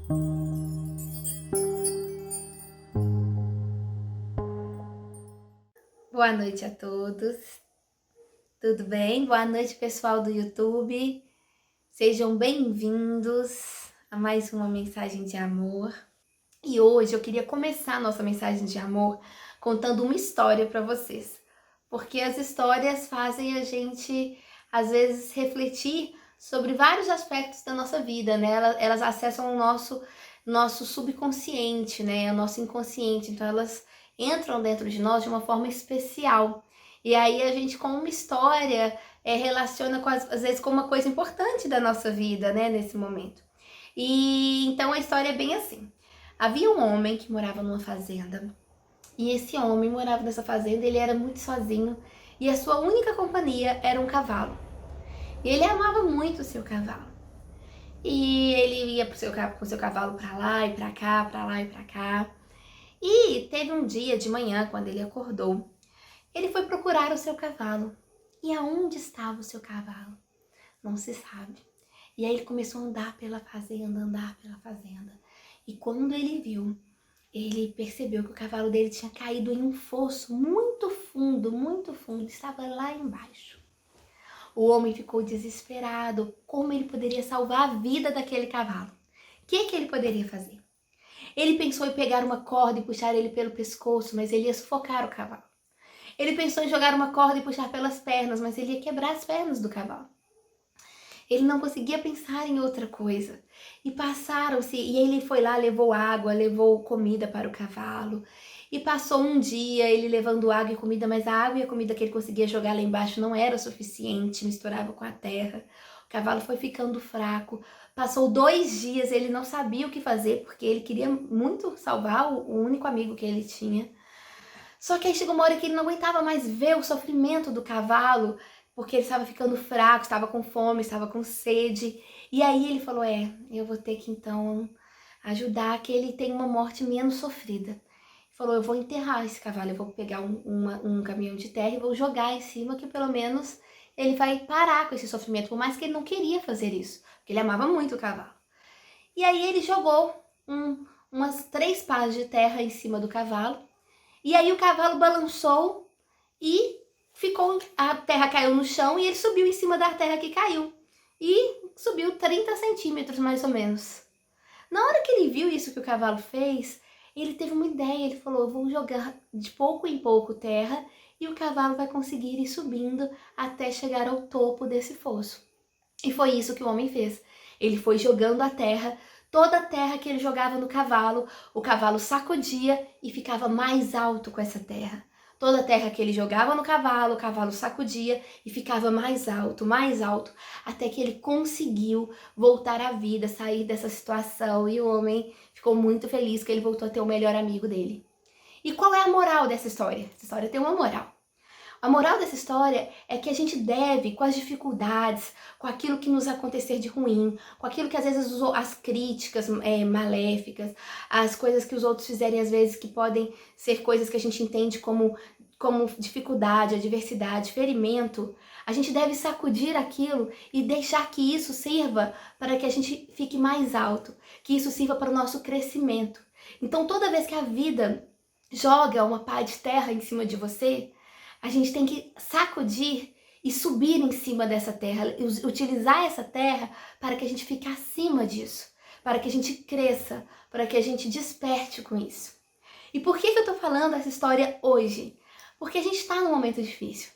Boa noite a todos, tudo bem? Boa noite, pessoal do YouTube. Sejam bem-vindos a mais uma mensagem de amor. E hoje eu queria começar a nossa mensagem de amor contando uma história para vocês, porque as histórias fazem a gente, às vezes, refletir sobre vários aspectos da nossa vida, né? Elas acessam o nosso subconsciente, né? O nosso inconsciente, então elas entram dentro de nós de uma forma especial. E aí a gente, com uma história, relaciona às vezes com uma coisa importante da nossa vida, né? Nesse momento. E então a história é bem assim. Havia um homem que morava numa fazenda, e esse homem morava nessa fazenda, ele era muito sozinho, e a sua única companhia era um cavalo. E ele amava muito o seu cavalo. E ele ia com o seu cavalo para lá e para cá, para lá e para cá. E teve um dia de manhã, quando ele acordou, ele foi procurar o seu cavalo. E aonde estava o seu cavalo? Não se sabe. E aí ele começou a andar pela fazenda, andar pela fazenda. E quando ele viu, ele percebeu que o cavalo dele tinha caído em um fosso muito fundo, estava lá embaixo. O homem ficou desesperado, como ele poderia salvar a vida daquele cavalo? O que ele poderia fazer? Ele pensou em pegar uma corda e puxar ele pelo pescoço, mas ele ia sufocar o cavalo. Ele pensou em jogar uma corda e puxar pelas pernas, mas ele ia quebrar as pernas do cavalo. Ele não conseguia pensar em outra coisa. E passaram-se, e ele foi lá, levou água, levou comida para o cavalo. E passou um dia ele levando água e comida, mas a água e a comida que ele conseguia jogar lá embaixo não era suficiente, misturava com a terra. O cavalo foi ficando fraco. Passou 2 dias, ele não sabia o que fazer, porque ele queria muito salvar o único amigo que ele tinha. Só que aí chegou uma hora que ele não aguentava mais ver o sofrimento do cavalo, porque ele estava ficando fraco, estava com fome, estava com sede. E aí ele falou, eu vou ter que então ajudar que ele tenha uma morte menos sofrida. Ele falou, eu vou enterrar esse cavalo, eu vou pegar um caminhão de terra e vou jogar em cima, que pelo menos ele vai parar com esse sofrimento, por mais que ele não queria fazer isso, porque ele amava muito o cavalo. E aí ele jogou umas 3 pás de terra em cima do cavalo, e aí o cavalo balançou e a terra caiu no chão e ele subiu em cima da terra que caiu. E subiu 30 centímetros mais ou menos. Na hora que ele viu isso que o cavalo fez, ele teve uma ideia, ele falou, vou jogar de pouco em pouco terra e o cavalo vai conseguir ir subindo até chegar ao topo desse fosso. E foi isso que o homem fez. Ele foi jogando a terra, toda a terra que ele jogava no cavalo, o cavalo sacudia e ficava mais alto com essa terra. Toda a terra que ele jogava no cavalo, o cavalo sacudia e ficava mais alto, até que ele conseguiu voltar à vida, sair dessa situação. E o homem ficou muito feliz que ele voltou a ter o melhor amigo dele. E qual é a moral dessa história? Essa história tem uma moral. A moral dessa história é que a gente deve, com as dificuldades, com aquilo que nos acontecer de ruim, com aquilo que às vezes as críticas maléficas, as coisas que os outros fizerem às vezes que podem ser coisas que a gente entende como dificuldade, adversidade, ferimento, a gente deve sacudir aquilo e deixar que isso sirva para que a gente fique mais alto, que isso sirva para o nosso crescimento. Então toda vez que a vida joga uma pá de terra em cima de você, a gente tem que sacudir e subir em cima dessa terra, utilizar essa terra para que a gente fique acima disso, para que a gente cresça, para que a gente desperte com isso. E por que eu tô falando essa história hoje? Porque a gente está num momento difícil.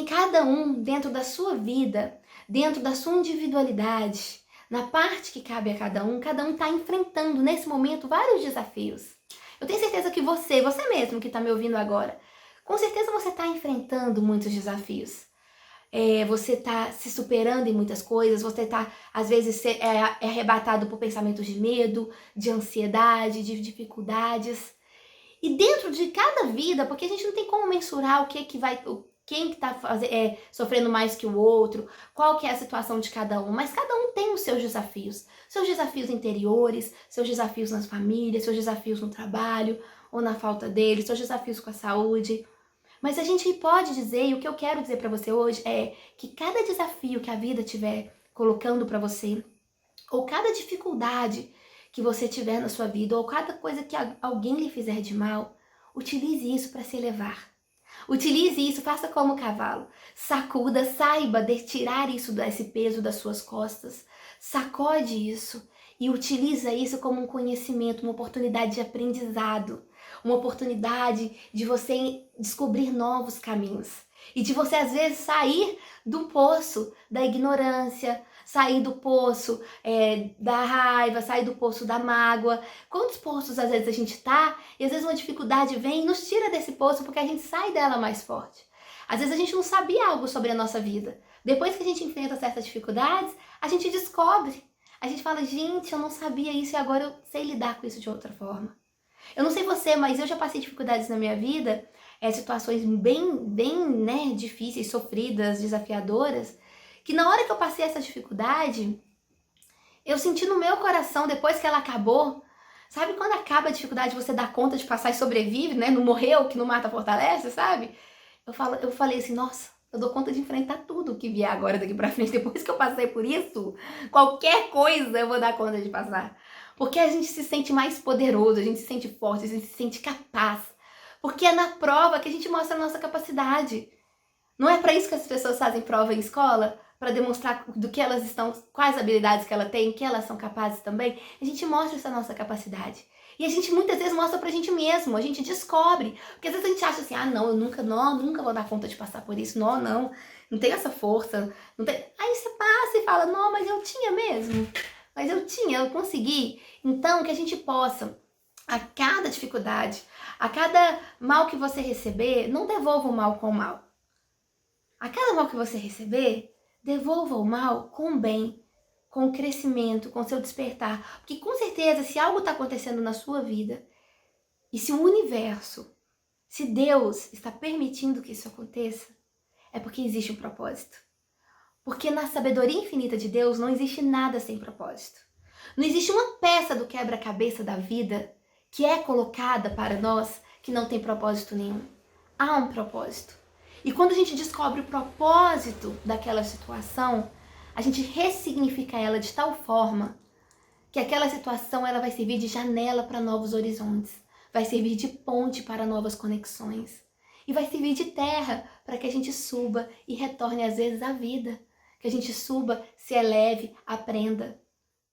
Cada um, dentro da sua vida, dentro da sua individualidade, na parte que cabe a cada um está enfrentando nesse momento vários desafios. Eu tenho certeza que você mesmo que está me ouvindo agora, com certeza você está enfrentando muitos desafios. Você está se superando em muitas coisas, você está, às vezes, arrebatado por pensamentos de medo, de ansiedade, de dificuldades. E dentro de cada vida, porque a gente não tem como mensurar quem que está sofrendo mais que o outro, qual que é a situação de cada um, mas cada um tem os seus desafios interiores, seus desafios nas famílias, seus desafios no trabalho, ou na falta dele, seus desafios com a saúde. Mas a gente pode dizer, e o que eu quero dizer para você hoje é que cada desafio que a vida estiver colocando para você, ou cada dificuldade que você tiver na sua vida, ou cada coisa que alguém lhe fizer de mal, utilize isso para se elevar. Utilize isso, faça como o cavalo. Sacuda, saiba de tirar isso, desse peso das suas costas. Sacode isso e utiliza isso como um conhecimento, uma oportunidade de aprendizado, uma oportunidade de você descobrir novos caminhos. E de você, às vezes, sair do poço da ignorância, sair do poço da raiva, sair do poço da mágoa. Quantos poços, às vezes, a gente tá e, às vezes, uma dificuldade vem e nos tira desse poço porque a gente sai dela mais forte. Às vezes, a gente não sabia algo sobre a nossa vida. Depois que a gente enfrenta certas dificuldades, a gente descobre. A gente fala, gente, eu não sabia isso e agora eu sei lidar com isso de outra forma. Eu não sei você, mas eu já passei dificuldades na minha vida, situações bem difíceis, sofridas, desafiadoras, que na hora que eu passei essa dificuldade, eu senti no meu coração, depois que ela acabou, sabe quando acaba a dificuldade você dá conta de passar e sobrevive, né? Não morreu, que não mata fortalece, sabe? Eu falei assim, nossa, eu dou conta de enfrentar tudo que vier agora daqui pra frente. Depois que eu passei por isso, qualquer coisa eu vou dar conta de passar. Porque a gente se sente mais poderoso, a gente se sente forte, a gente se sente capaz. Porque é na prova que a gente mostra a nossa capacidade. Não é para isso que as pessoas fazem prova em escola? Para demonstrar do que elas estão, quais habilidades que elas têm, que elas são capazes também. A gente mostra essa nossa capacidade. E a gente muitas vezes mostra pra gente mesmo, a gente descobre. Porque às vezes a gente acha assim, não, eu nunca vou dar conta de passar por isso. Não tenho essa força. Não tem... Aí você passa e fala, não, mas eu tinha mesmo. Mas eu consegui. Então, que a gente possa, a cada dificuldade, a cada mal que você receber, não devolva o mal com o mal. A cada mal que você receber, devolva o mal com o bem, com o crescimento, com o seu despertar. Porque com certeza, se algo está acontecendo na sua vida, e se o universo, se Deus está permitindo que isso aconteça, é porque existe um propósito. Porque na sabedoria infinita de Deus não existe nada sem propósito. Não existe uma peça do quebra-cabeça da vida que é colocada para nós que não tem propósito nenhum. Há um propósito. E quando a gente descobre o propósito daquela situação, a gente ressignifica ela de tal forma que aquela situação ela vai servir de janela para novos horizontes, vai servir de ponte para novas conexões e vai servir de terra para que a gente suba e retorne às vezes à vida, que a gente suba, se eleve, aprenda.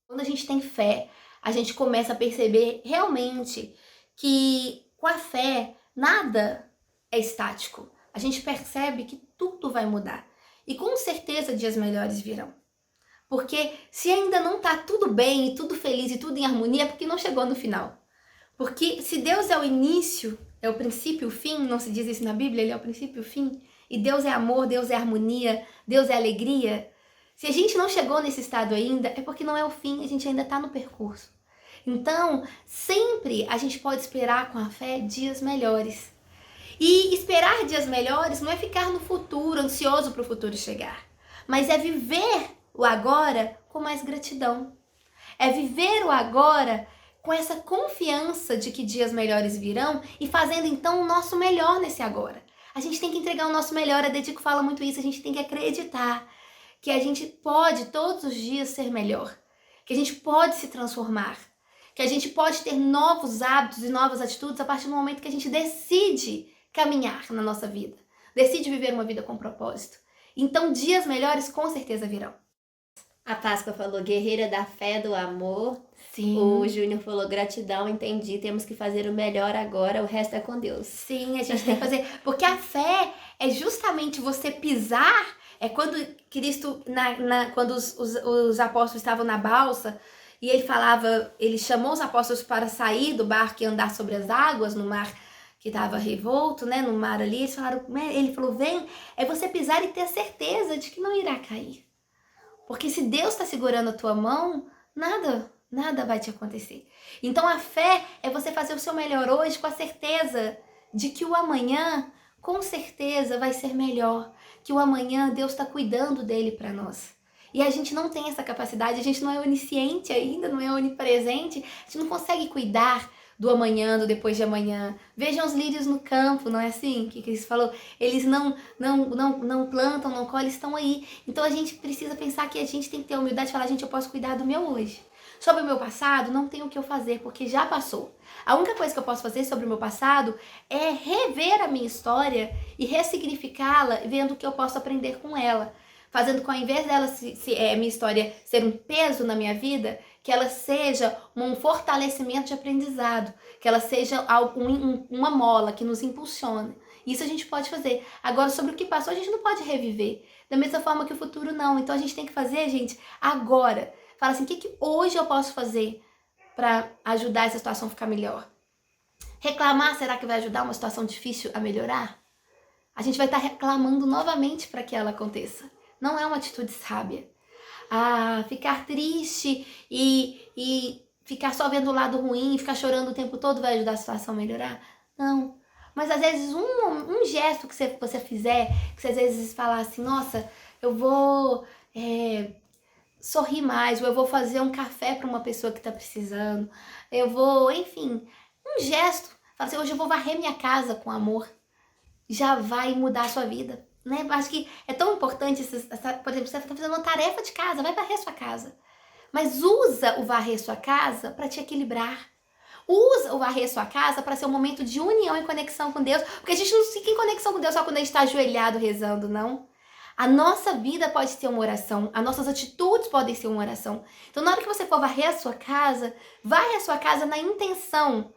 Quando a gente tem fé, a gente começa a perceber realmente que com a fé nada é estático. A gente percebe que tudo vai mudar. E com certeza dias melhores virão. Porque se ainda não está tudo bem, e tudo feliz e tudo em harmonia, é porque não chegou no final. Porque se Deus é o início, é o princípio e o fim, não se diz isso na Bíblia, ele é o princípio e o fim, e Deus é amor, Deus é harmonia, Deus é alegria. Se a gente não chegou nesse estado ainda, é porque não é o fim, a gente ainda está no percurso. Então, sempre a gente pode esperar com a fé dias melhores. E esperar dias melhores não é ficar no futuro, ansioso para o futuro chegar, mas é viver o agora com mais gratidão. É viver o agora com essa confiança de que dias melhores virão e fazendo então o nosso melhor nesse agora. A gente tem que entregar o nosso melhor, a Dedico fala muito isso, a gente tem que acreditar que a gente pode todos os dias ser melhor, que a gente pode se transformar, que a gente pode ter novos hábitos e novas atitudes a partir do momento que a gente decide caminhar na nossa vida, decide viver uma vida com propósito. Então dias melhores com certeza virão. A Páscoa falou guerreira da fé, do amor. Sim. O Júnior falou gratidão, entendi, temos que fazer o melhor agora, o resto é com Deus. Sim, a gente tem que fazer, porque a fé é justamente você pisar, é quando Cristo, quando os apóstolos estavam na balsa, e ele chamou os apóstolos para sair do barco e andar sobre as águas, no mar que estava revolto, né, no mar ali, ele falou, vem, é você pisar e ter certeza de que não irá cair. Porque se Deus está segurando a tua mão, nada vai te acontecer. Então a fé é você fazer o seu melhor hoje com a certeza de que o amanhã, com certeza, vai ser melhor. Que o amanhã Deus está cuidando dele para nós. E a gente não tem essa capacidade, a gente não é onisciente ainda, não é onipresente, a gente não consegue cuidar do amanhã, do depois de amanhã. Vejam os lírios no campo, não é assim que Cristo falou? Eles não plantam, não colhem, estão aí. Então a gente precisa pensar que a gente tem que ter a humildade de falar, gente, eu posso cuidar do meu hoje. Sobre o meu passado, não tem o que eu fazer, porque já passou. A única coisa que eu posso fazer sobre o meu passado é rever a minha história e ressignificá-la, vendo o que eu posso aprender com ela. Fazendo com, ao invés dela, minha história ser um peso na minha vida, que ela seja um fortalecimento de aprendizado, que ela seja uma mola que nos impulsione. Isso a gente pode fazer. Agora, sobre o que passou, a gente não pode reviver. Da mesma forma que o futuro não. Então, a gente tem que fazer, gente, agora. Fala assim, o que hoje eu posso fazer para ajudar essa situação a ficar melhor? Reclamar, será que vai ajudar uma situação difícil a melhorar? A gente vai estar reclamando novamente para que ela aconteça. Não é uma atitude sábia. Ficar triste e ficar só vendo o lado ruim, ficar chorando o tempo todo vai ajudar a situação a melhorar? Não. Mas às vezes um gesto que você fizer, que você às vezes falar assim, nossa, eu vou sorrir mais, ou eu vou fazer um café para uma pessoa que está precisando, eu vou, enfim, um gesto. Fala assim, hoje eu vou varrer minha casa com amor. Já vai mudar a sua vida, né? Acho que é tão importante, por exemplo, você está fazendo uma tarefa de casa, vai varrer sua casa. Mas usa o varrer sua casa para te equilibrar. Usa o varrer sua casa para ser um momento de união e conexão com Deus. Porque a gente não fica em conexão com Deus só quando a gente está ajoelhado rezando, não. A nossa vida pode ser uma oração. As nossas atitudes podem ser uma oração. Então, na hora que você for varrer a sua casa, varre a sua casa na intenção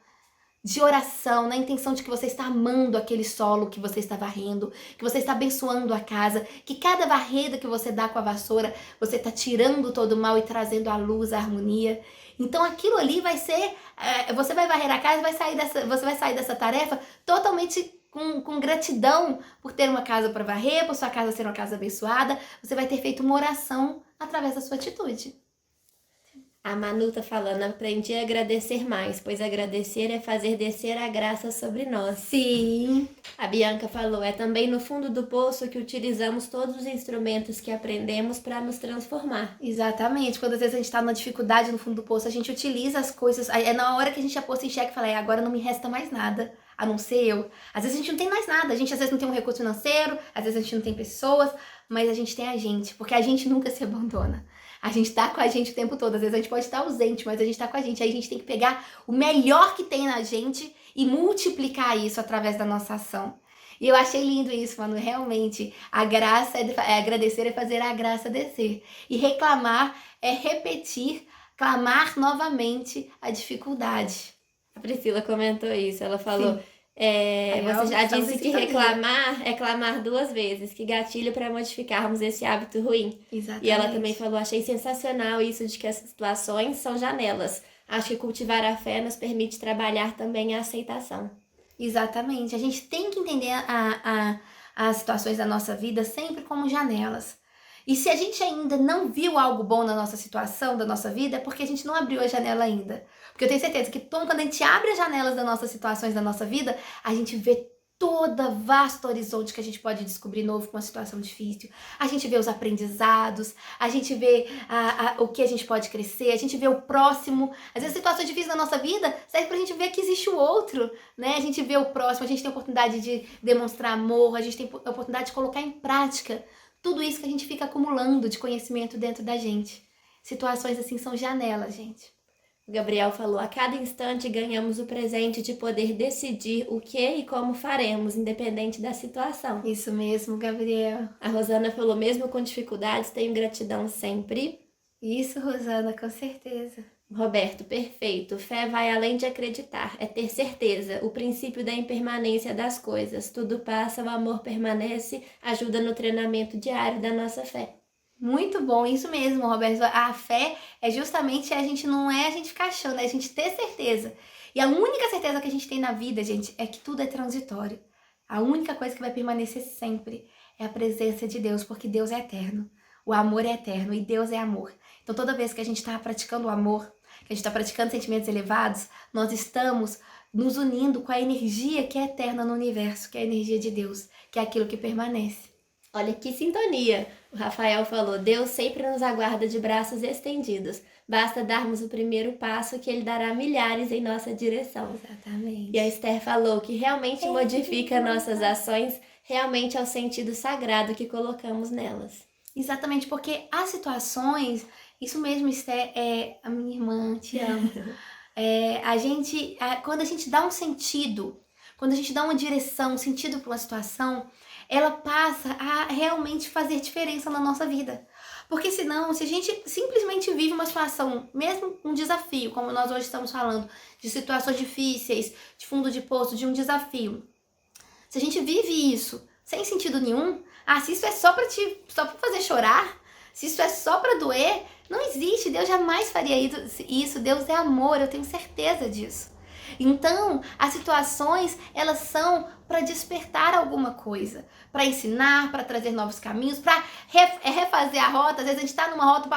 de oração, na intenção de que você está amando aquele solo que você está varrendo, que você está abençoando a casa, que cada varreda que você dá com a vassoura, você está tirando todo o mal e trazendo a luz, a harmonia. Então aquilo ali vai ser, você vai varrer a casa, você vai sair dessa tarefa totalmente com gratidão por ter uma casa para varrer, por sua casa ser uma casa abençoada. Você vai ter feito uma oração através da sua atitude. A Manu tá falando, aprendi a agradecer mais, pois agradecer é fazer descer a graça sobre nós. Sim. A Bianca falou, é também no fundo do poço que utilizamos todos os instrumentos que aprendemos para nos transformar. Exatamente. Quando às vezes a gente tá numa dificuldade no fundo do poço, a gente utiliza as coisas, é na hora que a gente é posto em xeque e fala, agora não me resta mais nada, a não ser eu. Às vezes a gente não tem mais nada, a gente às vezes não tem um recurso financeiro, às vezes a gente não tem pessoas, mas a gente tem a gente, porque a gente nunca se abandona. A gente tá com a gente o tempo todo. Às vezes a gente pode estar ausente, mas a gente tá com a gente. Aí a gente tem que pegar o melhor que tem na gente e multiplicar isso através da nossa ação. E eu achei lindo isso, mano. Realmente, a graça agradecer é fazer a graça descer. E reclamar é repetir, clamar novamente a dificuldade. A Priscila comentou isso. Ela falou... Sim. Você já disse que reclamar é clamar 2 vezes, que gatilho para modificarmos esse hábito ruim. Exatamente. E ela também falou, achei sensacional isso de que as situações são janelas. Acho que cultivar a fé nos permite trabalhar também a aceitação. Exatamente. A gente tem que entender as situações da nossa vida sempre como janelas. E se a gente ainda não viu algo bom na nossa situação, da nossa vida, é porque a gente não abriu a janela ainda. Porque eu tenho certeza que quando a gente abre as janelas das nossas situações, da nossa vida, a gente vê toda vasto horizonte que a gente pode descobrir novo com uma situação difícil. A gente vê os aprendizados, a gente vê o que a gente pode crescer, a gente vê o próximo. Às vezes situações difíceis na nossa vida serve pra gente ver que existe o outro, né? A gente vê o próximo, a gente tem a oportunidade de demonstrar amor, a gente tem a oportunidade de colocar em prática tudo isso que a gente fica acumulando de conhecimento dentro da gente. Situações assim são janelas, gente. O Gabriel falou, a cada instante ganhamos o presente de poder decidir o que e como faremos, independente da situação. Isso mesmo, Gabriel. A Rosana falou, mesmo com dificuldades, tenho gratidão sempre. Isso, Rosana, com certeza. Roberto, perfeito. Fé vai além de acreditar, é ter certeza, o princípio da impermanência das coisas. Tudo passa, o amor permanece, ajuda no treinamento diário da nossa fé. Muito bom, isso mesmo, Roberto. A fé é justamente a gente ficar achando, é a gente ter certeza. E a única certeza que a gente tem na vida, gente, é que tudo é transitório. A única coisa que vai permanecer sempre é a presença de Deus, porque Deus é eterno. O amor é eterno e Deus é amor. Então toda vez que a gente está praticando o amor, que a gente está praticando sentimentos elevados, nós estamos nos unindo com a energia que é eterna no universo, que é a energia de Deus, que é aquilo que permanece. Olha que sintonia! O Rafael falou, Deus sempre nos aguarda de braços estendidos. Basta darmos o primeiro passo que Ele dará milhares em nossa direção. Exatamente. E a Esther falou que realmente modifica nossas ações, realmente é o sentido sagrado que colocamos nelas. Exatamente, porque as situações Isso mesmo, Esté, a minha irmã, te amo. Quando a gente dá um sentido, quando a gente dá uma direção, um sentido para uma situação, ela passa a realmente fazer diferença na nossa vida. Porque senão, se a gente simplesmente vive uma situação, mesmo um desafio, como nós hoje estamos falando, de situações difíceis, de fundo de poço, de um desafio. Se a gente vive isso sem sentido nenhum, se isso é só pra fazer chorar, se isso é só pra doer, não existe, Deus jamais faria isso, Deus é amor, eu tenho certeza disso. Então, as situações, elas são para despertar alguma coisa, para ensinar, para trazer novos caminhos, para refazer a rota. Às vezes a gente está numa rota,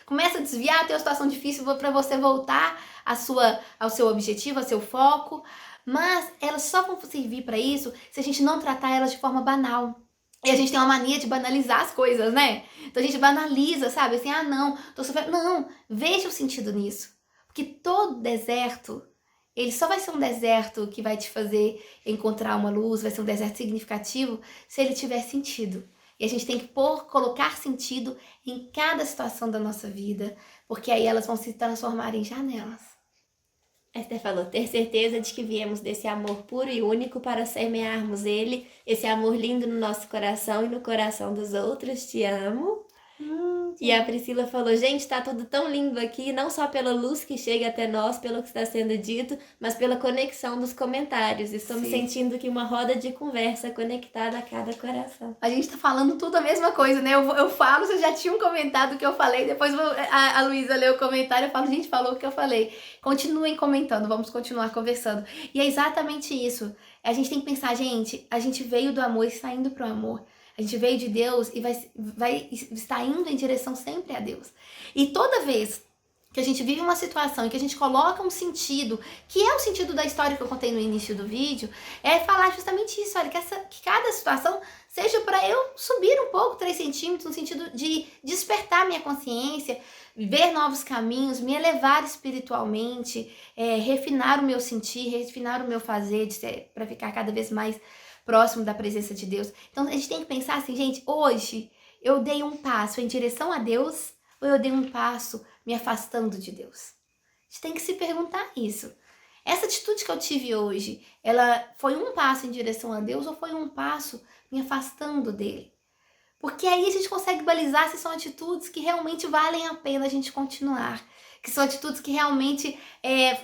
começa a desviar, tem uma situação difícil para você voltar ao seu objetivo, ao seu foco. Mas elas só vão servir para isso se a gente não tratar elas de forma banal. E a gente tem uma mania de banalizar as coisas, né? Então a gente banaliza, sabe? Assim, não, tô sofrendo. Não, veja o sentido nisso. Porque todo deserto, ele só vai ser um deserto que vai te fazer encontrar uma luz, vai ser um deserto significativo se ele tiver sentido. E a gente tem que colocar sentido em cada situação da nossa vida, porque aí elas vão se transformar em janelas. Esther falou, ter certeza de que viemos desse amor puro e único para semearmos ele, esse amor lindo no nosso coração e no coração dos outros. Te amo. E a Priscila falou, gente, tá tudo tão lindo aqui, não só pela luz que chega até nós, pelo que está sendo dito, mas pela conexão dos comentários. Estou me sentindo que uma roda de conversa conectada a cada coração. A gente tá falando tudo a mesma coisa, né? Eu falo, vocês já tinham comentado o que eu falei, depois a Luísa leu o comentário, eu falo, gente, falou o que eu falei. Continuem comentando, vamos continuar conversando. E é exatamente isso. A gente tem que pensar, gente, a gente veio do amor e está indo pro amor. A gente veio de Deus e vai estar indo em direção sempre a Deus. E toda vez que a gente vive uma situação em que a gente coloca um sentido, que é o sentido da história que eu contei no início do vídeo, é falar justamente isso, olha, que cada situação seja para eu subir um pouco, 3 centímetros, no sentido de despertar minha consciência, ver novos caminhos, me elevar espiritualmente, refinar o meu sentir, refinar o meu fazer, para ficar cada vez mais próximo da presença de Deus. Então a gente tem que pensar assim, gente, hoje eu dei um passo em direção a Deus ou eu dei um passo me afastando de Deus? A gente tem que se perguntar isso. Essa atitude que eu tive hoje, ela foi um passo em direção a Deus ou foi um passo me afastando dele? Porque aí a gente consegue balizar se são atitudes que realmente valem a pena a gente continuar, que são atitudes que realmente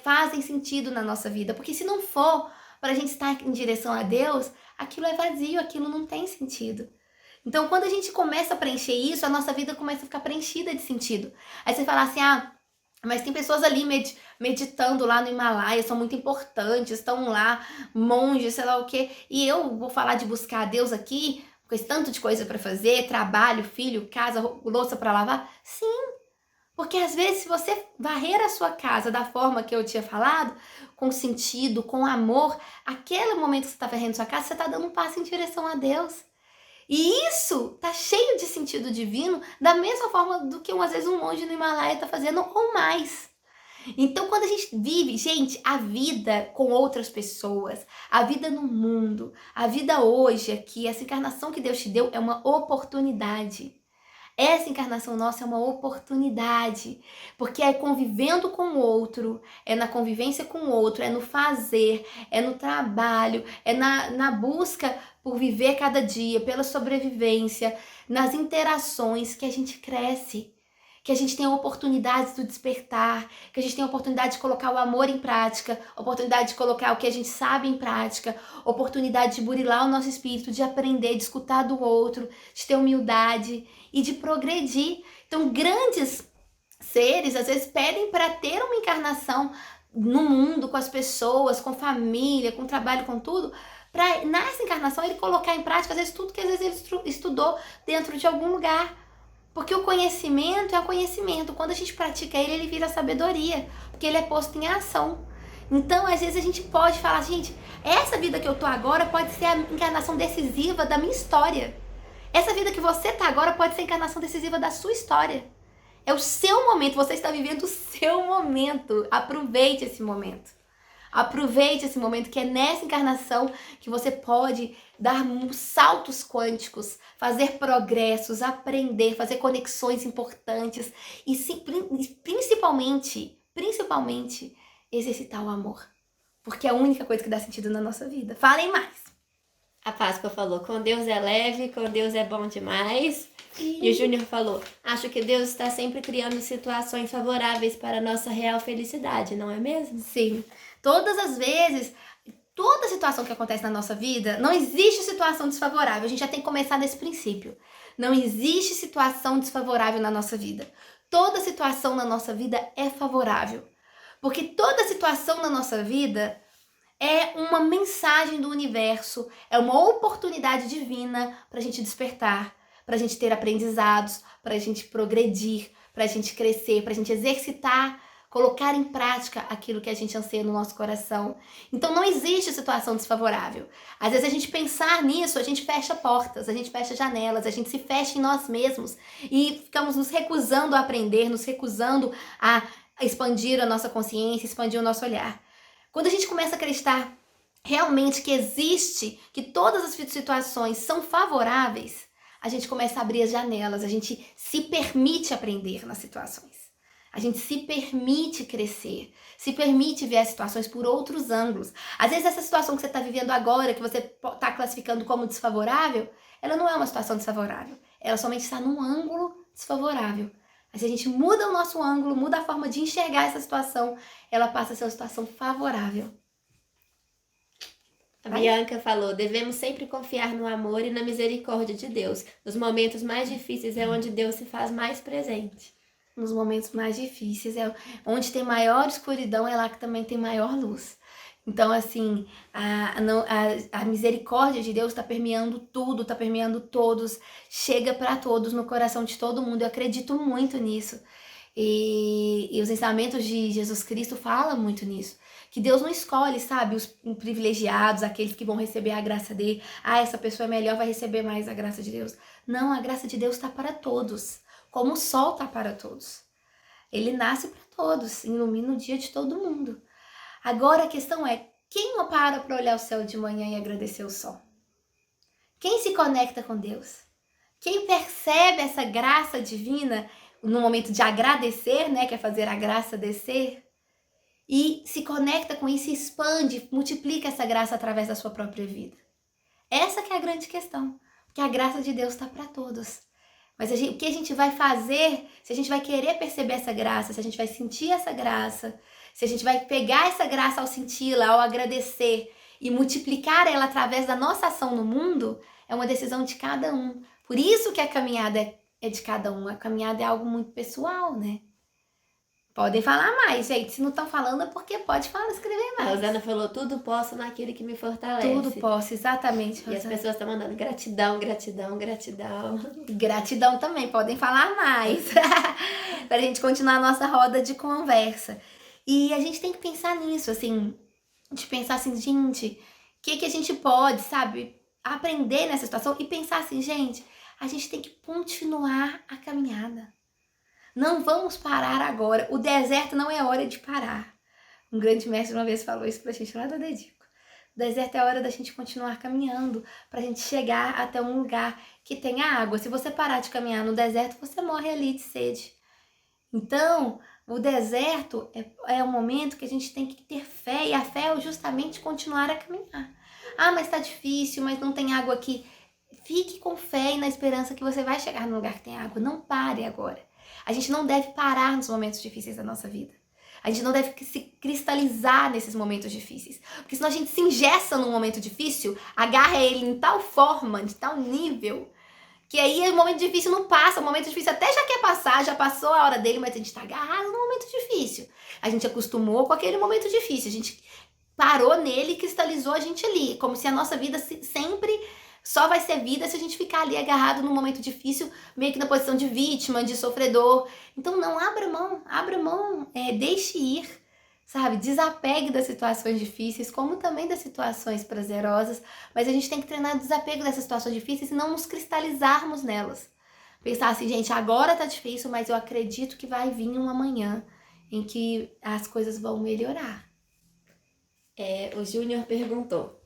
fazem sentido na nossa vida. Porque se não for para a gente estar em direção a Deus, aquilo é vazio, aquilo não tem sentido. Então, quando a gente começa a preencher isso, a nossa vida começa a ficar preenchida de sentido. Aí você fala assim, mas tem pessoas ali meditando lá no Himalaia, são muito importantes, estão lá, monges, sei lá o quê, e eu vou falar de buscar a Deus aqui, com esse tanto de coisa para fazer, trabalho, filho, casa, louça para lavar? Sim, porque às vezes se você varrer a sua casa da forma que eu tinha falado, com sentido, com amor, aquele momento que você está varrendo sua casa, você está dando um passo em direção a Deus. E isso tá cheio de sentido divino, da mesma forma do que às vezes um monge no Himalaia está fazendo, ou mais. Então, quando a gente vive, gente, a vida com outras pessoas, a vida no mundo, a vida hoje aqui, essa encarnação que Deus te deu é uma oportunidade. Essa encarnação nossa é uma oportunidade, porque é convivendo com o outro, é na convivência com o outro, é no fazer, é no trabalho, é na busca por viver cada dia, pela sobrevivência, nas interações que a gente cresce, que a gente tem a oportunidade do despertar, que a gente tem a oportunidade de colocar o amor em prática, oportunidade de colocar o que a gente sabe em prática, oportunidade de burilar o nosso espírito, de aprender, de escutar do outro, de ter humildade e de progredir. Então, grandes seres, às vezes, pedem para ter uma encarnação no mundo, com as pessoas, com família, com trabalho, com tudo, para nessa encarnação ele colocar em prática, às vezes, tudo que às vezes ele estudou dentro de algum lugar. Porque o conhecimento é o conhecimento. Quando a gente pratica ele, ele vira sabedoria. Porque ele é posto em ação. Então, às vezes, a gente pode falar, gente, essa vida que eu tô agora pode ser a encarnação decisiva da minha história. Essa vida que você tá agora pode ser a encarnação decisiva da sua história. É o seu momento, você está vivendo o seu momento. Aproveite esse momento. Aproveite esse momento, que é nessa encarnação que você pode dar saltos quânticos, fazer progressos, aprender, fazer conexões importantes e principalmente exercitar o amor. Porque é a única coisa que dá sentido na nossa vida. Falem mais! A Páscoa falou, com Deus é leve, com Deus é bom demais. E o Júnior falou, acho que Deus está sempre criando situações favoráveis para a nossa real felicidade, não é mesmo? Sim. Todas as vezes, toda situação que acontece na nossa vida, não existe situação desfavorável. A gente já tem que começar desse princípio. Não existe situação desfavorável na nossa vida. Toda situação na nossa vida é favorável. Porque toda situação na nossa vida é uma mensagem do universo, é uma oportunidade divina para a gente despertar, para a gente ter aprendizados, para a gente progredir, para a gente crescer, para a gente exercitar, colocar em prática aquilo que a gente anseia no nosso coração. Então não existe situação desfavorável. Às vezes a gente pensar nisso, a gente fecha portas, a gente fecha janelas, a gente se fecha em nós mesmos e ficamos nos recusando a aprender, nos recusando a expandir a nossa consciência, expandir o nosso olhar. Quando a gente começa a acreditar realmente que existe, que todas as situações são favoráveis, a gente começa a abrir as janelas, a gente se permite aprender nas situações. A gente se permite crescer, se permite ver as situações por outros ângulos. Às vezes essa situação que você está vivendo agora, que você está classificando como desfavorável, ela não é uma situação desfavorável. Ela somente está num ângulo desfavorável. Mas se a gente muda o nosso ângulo, muda a forma de enxergar essa situação, ela passa a ser uma situação favorável. A Bianca falou, devemos sempre confiar no amor e na misericórdia de Deus. Nos momentos mais difíceis é onde Deus se faz mais presente. Nos momentos mais difíceis, é onde tem maior escuridão, é lá que também tem maior luz. Então, assim, a misericórdia de Deus está permeando tudo, está permeando todos, chega para todos, no coração de todo mundo. Eu acredito muito nisso. E os ensinamentos de Jesus Cristo falam muito nisso. Que Deus não escolhe, sabe, os privilegiados, aqueles que vão receber a graça dele. Ah, essa pessoa é melhor, vai receber mais a graça de Deus. Não, a graça de Deus está para todos. Como o sol está para todos. Ele nasce para todos, ilumina o dia de todo mundo. Agora a questão é, quem para olhar o céu de manhã e agradecer o sol? Quem se conecta com Deus? Quem percebe essa graça divina no momento de agradecer, né, que é fazer a graça descer, e se conecta com isso, expande, multiplica essa graça através da sua própria vida. Essa que é a grande questão, porque a graça de Deus está para todos. Mas o que a gente vai fazer, se a gente vai querer perceber essa graça, se a gente vai sentir essa graça, se a gente vai pegar essa graça ao senti-la, ao agradecer e multiplicar ela através da nossa ação no mundo, é uma decisão de cada um. Por isso que a caminhada é de cada um. A caminhada é algo muito pessoal, né? Podem falar mais, gente. Se não estão falando é porque pode falar, escrever mais. A Rosana falou, tudo posso naquele que me fortalece. Tudo posso, exatamente, Rosana. E as pessoas estão mandando gratidão, gratidão, gratidão. Gratidão também, podem falar mais. Pra gente continuar a nossa roda de conversa. E a gente tem que pensar nisso, assim, de pensar assim, gente, o que a gente pode, sabe, aprender nessa situação e pensar assim, gente, a gente tem que continuar a caminhada. Não vamos parar agora. O deserto não é hora de parar. Um grande mestre uma vez falou isso pra gente lá do Dedico. O deserto é a hora da gente continuar caminhando, pra gente chegar até um lugar que tenha água. Se você parar de caminhar no deserto, você morre ali de sede. Então, o deserto é um momento que a gente tem que ter fé, e a fé é justamente continuar a caminhar. Ah, mas tá difícil, mas não tem água aqui. Fique com fé e na esperança que você vai chegar no lugar que tem água. Não pare agora. A gente não deve parar nos momentos difíceis da nossa vida. A gente não deve se cristalizar nesses momentos difíceis. Porque senão a gente se engessa num momento difícil, agarra ele em tal forma, de tal nível, que aí o momento difícil não passa. O momento difícil até já quer passar, já passou a hora dele, mas a gente tá agarrado no momento difícil. A gente acostumou com aquele momento difícil. A gente parou nele e cristalizou a gente ali. Como se a nossa vida sempre só vai ser vida se a gente ficar ali agarrado num momento difícil, meio que na posição de vítima, de sofredor. Então não, abra mão, deixe ir, sabe? Desapegue das situações difíceis, como também das situações prazerosas, mas a gente tem que treinar o desapego dessas situações difíceis e não nos cristalizarmos nelas. Pensar assim, gente, agora tá difícil, mas eu acredito que vai vir um amanhã em que as coisas vão melhorar. O Júnior perguntou: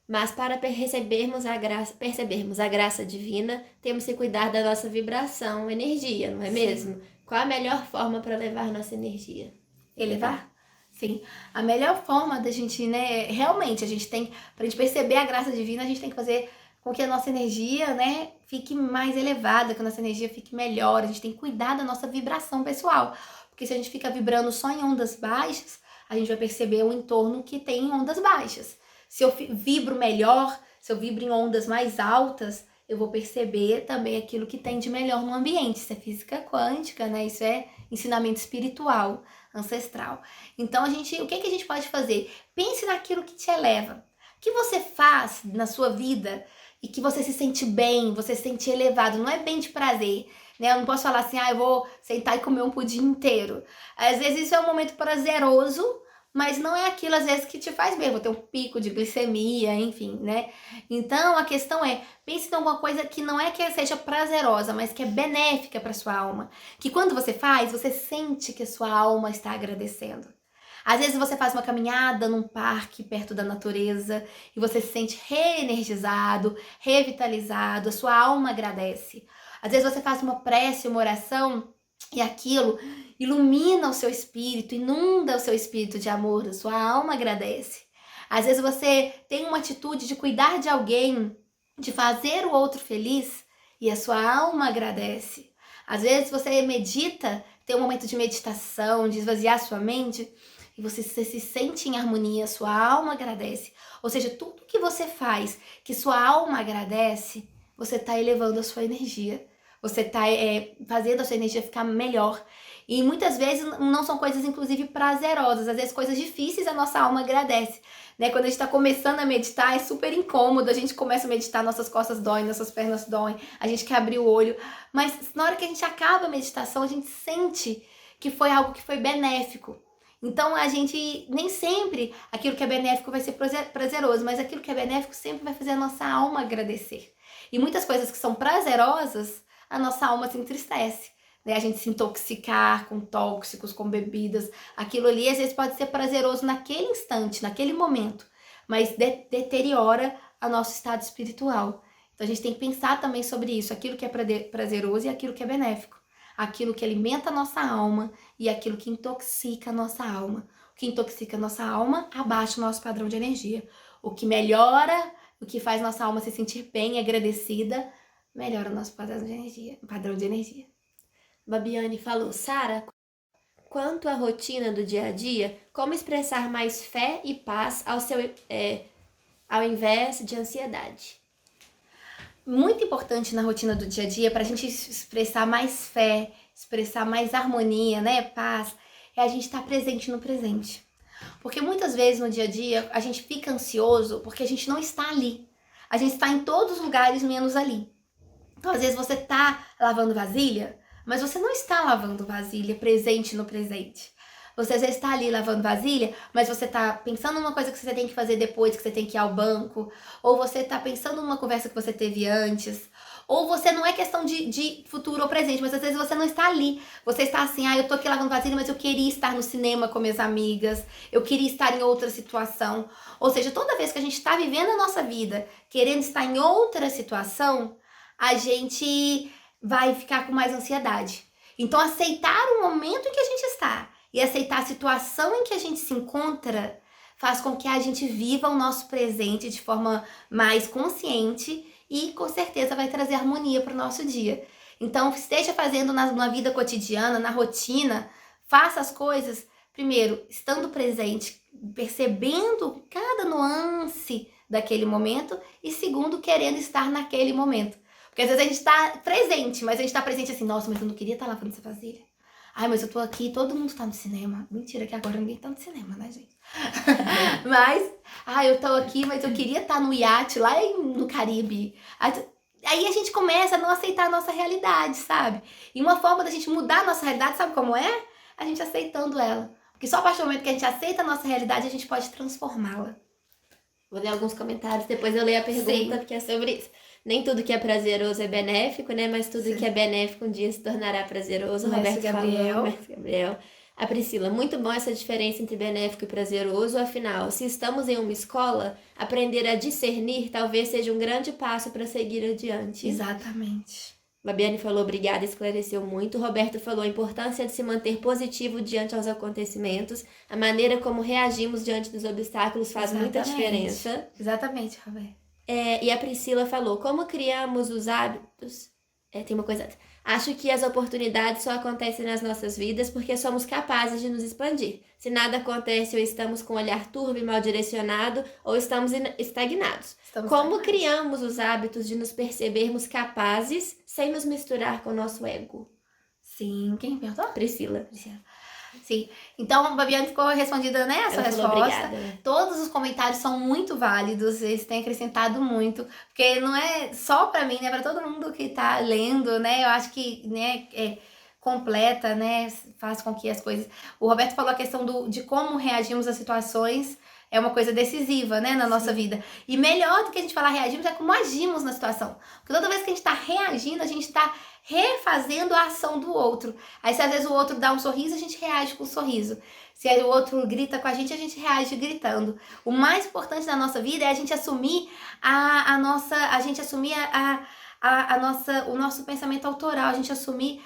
mas para percebermos a graça divina, temos que cuidar da nossa vibração, energia, não é mesmo? Qual a melhor forma para levar nossa energia? Elevar? Sim. A melhor forma da gente, né, realmente, a gente tem, pra gente perceber a graça divina, a gente tem que fazer com que a nossa energia, né, fique mais elevada, que a nossa energia fique melhor, a gente tem que cuidar da nossa vibração pessoal. Porque se a gente fica vibrando só em ondas baixas, a gente vai perceber o entorno que tem ondas baixas. Se eu vibro melhor, se eu vibro em ondas mais altas, eu vou perceber também aquilo que tem de melhor no ambiente. Isso é física quântica, né? Isso é ensinamento espiritual, ancestral. Então, o que a gente pode fazer? Pense naquilo que te eleva. O que você faz na sua vida e que você se sente bem, você se sente elevado, não é bem de prazer, né? Eu não posso falar assim, eu vou sentar e comer um pudim inteiro. Às vezes isso é um momento prazeroso, mas não é aquilo às vezes que te faz bem, vou ter um pico de glicemia, enfim, né? Então a questão é, pense em alguma coisa que não é que seja prazerosa, mas que é benéfica para sua alma. Que quando você faz, você sente que a sua alma está agradecendo. Às vezes você faz uma caminhada num parque perto da natureza e você se sente reenergizado, revitalizado, a sua alma agradece. Às vezes você faz uma prece, uma oração e aquilo ilumina o seu espírito, inunda o seu espírito de amor, a sua alma agradece. Às vezes você tem uma atitude de cuidar de alguém, de fazer o outro feliz e a sua alma agradece. Às vezes você medita, tem um momento de meditação, de esvaziar sua mente e você se sente em harmonia, sua alma agradece. Ou seja, tudo que você faz que sua alma agradece, você está elevando a sua energia. Você está fazendo a sua energia ficar melhor. E muitas vezes não são coisas, inclusive, prazerosas. Às vezes, coisas difíceis a nossa alma agradece. Né? Quando a gente está começando a meditar, é super incômodo. A gente começa a meditar, nossas costas doem, nossas pernas doem. A gente quer abrir o olho. Mas na hora que a gente acaba a meditação, a gente sente que foi algo que foi benéfico. Então, a gente, nem sempre aquilo que é benéfico vai ser prazeroso, mas aquilo que é benéfico sempre vai fazer a nossa alma agradecer. E muitas coisas que são prazerosas, a nossa alma se entristece, né? A gente se intoxicar com tóxicos, com bebidas, aquilo ali às vezes pode ser prazeroso naquele instante, naquele momento, mas deteriora o nosso estado espiritual. Então a gente tem que pensar também sobre isso, aquilo que é prazeroso e aquilo que é benéfico, aquilo que alimenta a nossa alma e aquilo que intoxica a nossa alma. O que intoxica a nossa alma abaixa o nosso padrão de energia. O que melhora, o que faz nossa alma se sentir bem e agradecida, melhora o nosso padrão de energia. Babiane falou: Sara, quanto à rotina do dia a dia, como expressar mais fé e paz ao invés de ansiedade? Muito importante na rotina do dia a dia, para a gente expressar mais fé, expressar mais harmonia, né, paz, é a gente estar presente no presente. Porque muitas vezes no dia a dia a gente fica ansioso porque a gente não está ali. A gente está em todos os lugares menos ali. Então, às vezes você tá lavando vasilha, mas você não está lavando vasilha presente no presente. Você às vezes está ali lavando vasilha, mas você está pensando numa coisa que você tem que fazer depois, que você tem que ir ao banco, ou você está pensando numa conversa que você teve antes, ou você não é questão de futuro ou presente, mas às vezes você não está ali. Você está assim, eu tô aqui lavando vasilha, mas eu queria estar no cinema com minhas amigas, eu queria estar em outra situação. Ou seja, toda vez que a gente está vivendo a nossa vida, querendo estar em outra situação, a gente vai ficar com mais ansiedade. Então, aceitar o momento em que a gente está e aceitar a situação em que a gente se encontra faz com que a gente viva o nosso presente de forma mais consciente e, com certeza, vai trazer harmonia para o nosso dia. Então, esteja fazendo na vida cotidiana, na rotina, faça as coisas, primeiro, estando presente, percebendo cada nuance daquele momento e, segundo, querendo estar naquele momento. Porque às vezes a gente tá presente, mas a gente tá presente assim, nossa, mas eu não queria estar lavando essa vasilha. Ai, mas eu tô aqui, todo mundo tá no cinema. Mentira, que agora ninguém tá no cinema, né, gente? Mas, eu tô aqui, mas eu queria estar no iate lá no Caribe. Aí a gente começa a não aceitar a nossa realidade, sabe? E uma forma da gente mudar a nossa realidade, sabe como é? A gente aceitando ela. Porque só a partir do momento que a gente aceita a nossa realidade, a gente pode transformá-la. Vou ler alguns comentários, depois eu leio a pergunta, Sim. Porque é sobre isso. Nem tudo que é prazeroso é benéfico, né? Mas tudo Sim. que é benéfico um dia se tornará prazeroso. Mestre Roberto Gabriel. falou, Mestre Gabriel. A Priscila, muito bom essa diferença entre benéfico e prazeroso, afinal, se estamos em uma escola, aprender a discernir talvez seja um grande passo para seguir adiante. Exatamente. Babiane falou, obrigada, esclareceu muito. Roberto falou a importância de se manter positivo diante aos acontecimentos. A maneira como reagimos diante dos obstáculos faz muita diferença. Exatamente, Roberto. E a Priscila falou, como criamos os hábitos... tem uma coisa... Acho que as oportunidades só acontecem nas nossas vidas porque somos capazes de nos expandir. Se nada acontece ou estamos com o olhar turvo e mal direcionado ou estamos estagnados. Como criamos os hábitos de nos percebermos capazes sem nos misturar com o nosso ego? Sim, quem perguntou? Priscila. Sim, então a Babiane ficou respondida, né, a sua resposta. Obrigada. Todos os comentários são muito válidos, eles têm acrescentado muito, porque não é só pra mim, né, pra todo mundo que tá lendo, né, eu acho que, né, completa, né, faz com que as coisas... O Roberto falou a questão de como reagimos às situações, é uma coisa decisiva, né, na nossa vida. E melhor do que a gente falar reagimos é como agimos na situação. Porque toda vez que a gente tá reagindo, a gente tá refazendo a ação do outro. Aí se às vezes o outro dá um sorriso, a gente reage com um sorriso. Se o outro grita com a gente reage gritando. O mais importante da nossa vida é a gente assumir o nosso pensamento autoral, a gente assumir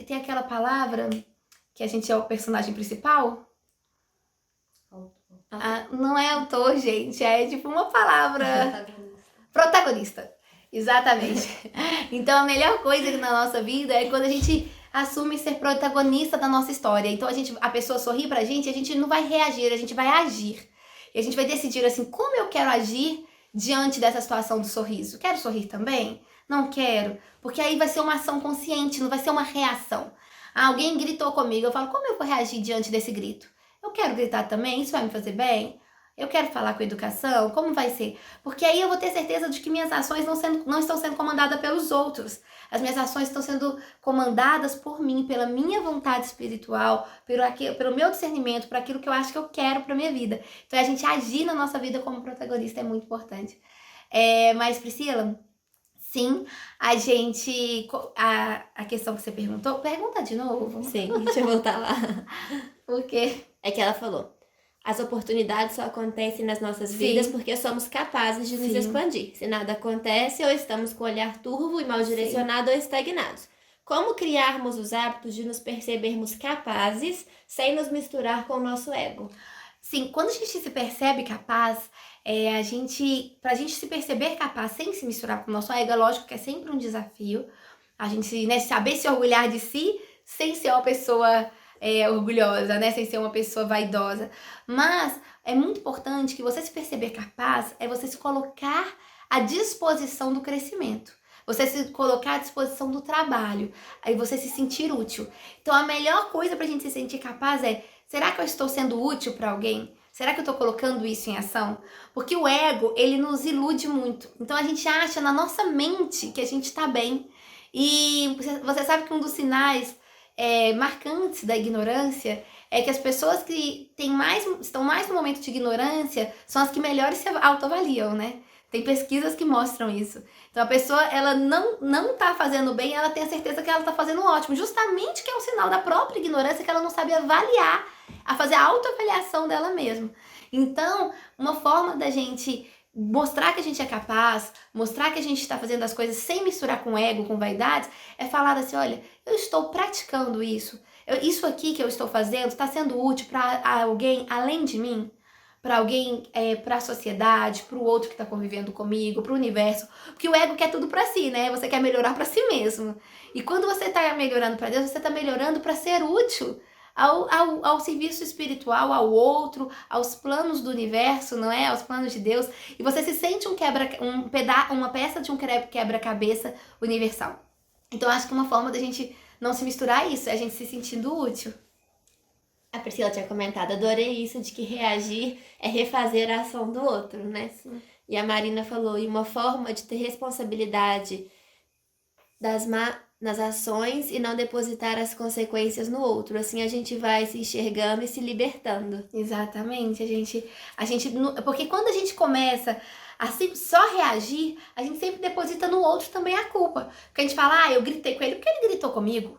tem aquela palavra que a gente é o personagem principal. Não é autor, gente, é tipo uma palavra... Protagonista. Exatamente. Então a melhor coisa na nossa vida é quando a gente assume ser protagonista da nossa história. Então a pessoa sorri pra gente, a gente não vai reagir, a gente vai agir. E a gente vai decidir assim, como eu quero agir diante dessa situação do sorriso? Quero sorrir também? Não quero. Porque aí vai ser uma ação consciente, não vai ser uma reação. Alguém gritou comigo, eu falo, como eu vou reagir diante desse grito? Eu quero gritar também? Isso vai me fazer bem? Eu quero falar com educação? Como vai ser? Porque aí eu vou ter certeza de que minhas ações não estão sendo comandadas pelos outros. As minhas ações estão sendo comandadas por mim, pela minha vontade espiritual, pelo meu discernimento, por aquilo que eu acho que eu quero para minha vida. Então a gente agir na nossa vida como protagonista é muito importante. Mas Priscila, sim, a questão que você perguntou, pergunta de novo. Sim, deixa eu voltar lá. Por quê? É que ela falou, as oportunidades só acontecem nas nossas vidas porque somos capazes de nos expandir. Se nada acontece, ou estamos com o olhar turvo e mal direcionado ou estagnados. Como criarmos os hábitos de nos percebermos capazes sem nos misturar com o nosso ego? Sim, quando a gente se percebe capaz, pra gente se perceber capaz sem se misturar com o nosso ego, é lógico que é sempre um desafio. A gente, né, saber se orgulhar de si sem ser uma pessoa orgulhosa, né, sem ser uma pessoa vaidosa. Mas é muito importante que você se perceber capaz é você se colocar à disposição do crescimento. Você se colocar à disposição do trabalho, aí você se sentir útil. Então a melhor coisa pra gente se sentir capaz é, será que eu estou sendo útil para alguém? Será que eu estou colocando isso em ação? Porque o ego, ele nos ilude muito. Então a gente acha na nossa mente que a gente está bem. E você sabe que um dos sinais marcantes da ignorância é que as pessoas que estão mais no momento de ignorância são as que melhor se autoavaliam, né? Tem pesquisas que mostram isso. Então a pessoa, ela não tá fazendo bem, ela tem a certeza que ela tá fazendo ótimo. Justamente que é um sinal da própria ignorância que ela não sabe avaliar, a fazer a autoavaliação dela mesma. Então, uma forma da gente mostrar que a gente é capaz, mostrar que a gente está fazendo as coisas sem misturar com ego, com vaidades, é falar assim, olha, eu estou praticando isso. Isso aqui que eu estou fazendo está sendo útil para alguém além de mim? Para alguém, para a sociedade, para o outro que está convivendo comigo, para o universo. Porque o ego quer tudo para si, né? Você quer melhorar para si mesmo. E quando você está melhorando para Deus, você está melhorando para ser útil ao serviço espiritual, ao outro, aos planos do universo, não é? Aos planos de Deus. E você se sente uma peça de um quebra-cabeça universal. Então, acho que uma forma da gente não se misturar é isso, é a gente se sentindo útil. A Priscila tinha comentado, adorei isso de que reagir é refazer a ação do outro, né? Sim. E a Marina falou, e uma forma de ter responsabilidade nas ações e não depositar as consequências no outro. Assim a gente vai se enxergando e se libertando. Exatamente, porque quando a gente começa a só reagir, a gente sempre deposita no outro também a culpa. Porque a gente fala, eu gritei com ele porque ele gritou comigo.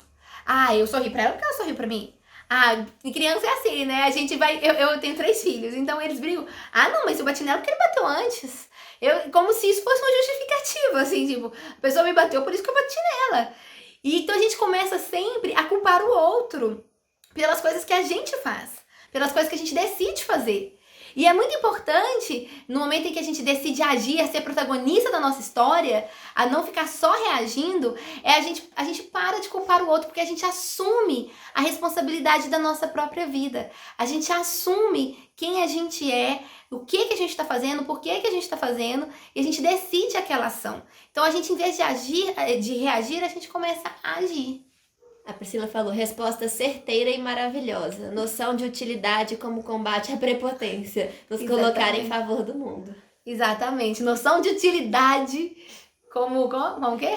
Eu sorri pra ela porque ela sorriu pra mim. Ah, criança é assim, né? A gente vai. Eu tenho 3 filhos, então eles brigam. Ah, não, mas eu bati nela porque ele bateu antes. Como se isso fosse uma justificativa, assim, tipo, a pessoa me bateu, por isso que eu bati nela. E então a gente começa sempre a culpar o outro pelas coisas que a gente faz, pelas coisas que a gente decide fazer. E é muito importante, no momento em que a gente decide agir, a ser protagonista da nossa história, a não ficar só reagindo, a gente para de culpar o outro, porque a gente assume a responsabilidade da nossa própria vida. A gente assume quem a gente é, o que a gente está fazendo, por que a gente está fazendo, e a gente decide aquela ação. Então a gente, em vez de agir, de reagir, a gente começa a agir. A Priscila falou, resposta certeira e maravilhosa. Noção de utilidade como combate à prepotência. Nos colocar em favor do mundo. Exatamente. Noção de utilidade como o quê?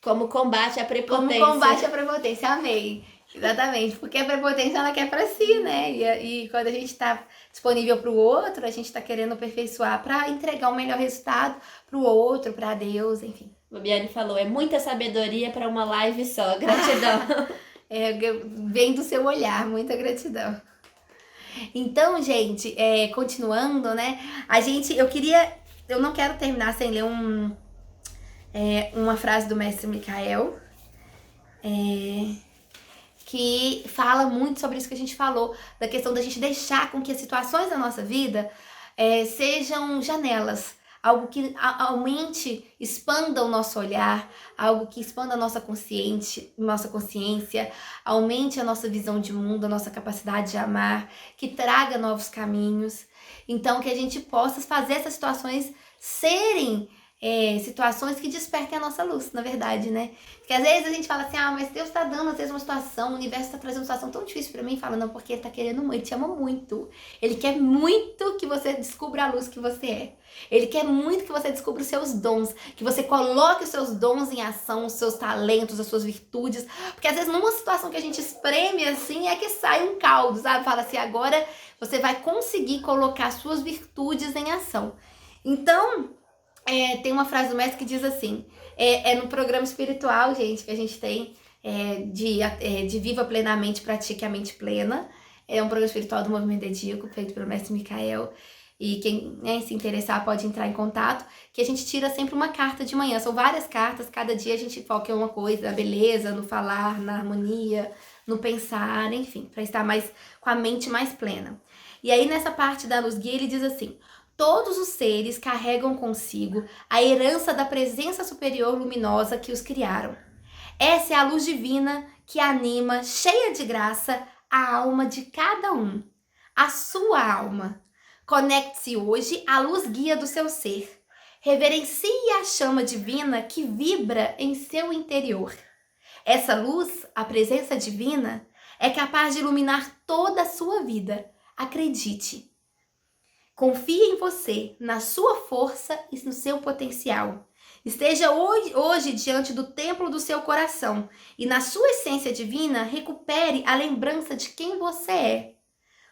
Como combate à prepotência. Como combate à prepotência. Amei. Exatamente. Porque a prepotência, ela quer pra si, né? E quando a gente tá disponível pro outro, a gente tá querendo aperfeiçoar pra entregar o melhor resultado pro outro, pra Deus, enfim. Fabiane falou, é muita sabedoria para uma live só. Gratidão. Vem do seu olhar, muita gratidão. Então, gente, continuando, né? Eu não quero terminar sem ler uma frase do mestre Michael, que fala muito sobre isso que a gente falou, da questão da gente deixar com que as situações da nossa vida sejam janelas. Algo que aumente, expanda o nosso olhar, algo que expanda a nossa consciência, aumente a nossa visão de mundo, a nossa capacidade de amar, que traga novos caminhos. Então, que a gente possa fazer essas situações serem situações que despertem a nossa luz, na verdade, né? Porque às vezes a gente fala assim, mas Deus tá dando às vezes uma situação, o universo tá trazendo uma situação tão difícil pra mim, fala, não, porque ele tá querendo muito, ele te ama muito. Ele quer muito que você descubra a luz que você é. Ele quer muito que você descubra os seus dons, que você coloque os seus dons em ação, os seus talentos, as suas virtudes, porque às vezes numa situação que a gente espreme assim, é que sai um caldo, sabe? Fala assim, agora você vai conseguir colocar suas virtudes em ação. Então, tem uma frase do mestre que diz assim, no programa espiritual, gente, que a gente tem de Viva Plenamente, Pratique a Mente Plena. É um programa espiritual do Movimento Edíaco, feito pelo mestre Michael. E quem se interessar pode entrar em contato, que a gente tira sempre uma carta de manhã. São várias cartas, cada dia a gente foca em uma coisa, na beleza, no falar, na harmonia, no pensar, enfim, para estar com a mente mais plena. E aí nessa parte da luz guia ele diz assim, todos os seres carregam consigo a herança da presença superior luminosa que os criaram. Essa é a luz divina que anima, cheia de graça, a alma de cada um. A sua alma. Conecte-se hoje à luz guia do seu ser. Reverencie a chama divina que vibra em seu interior. Essa luz, a presença divina, é capaz de iluminar toda a sua vida. Acredite. Confie em você, na sua força e no seu potencial. Esteja hoje diante do templo do seu coração e na sua essência divina recupere a lembrança de quem você é.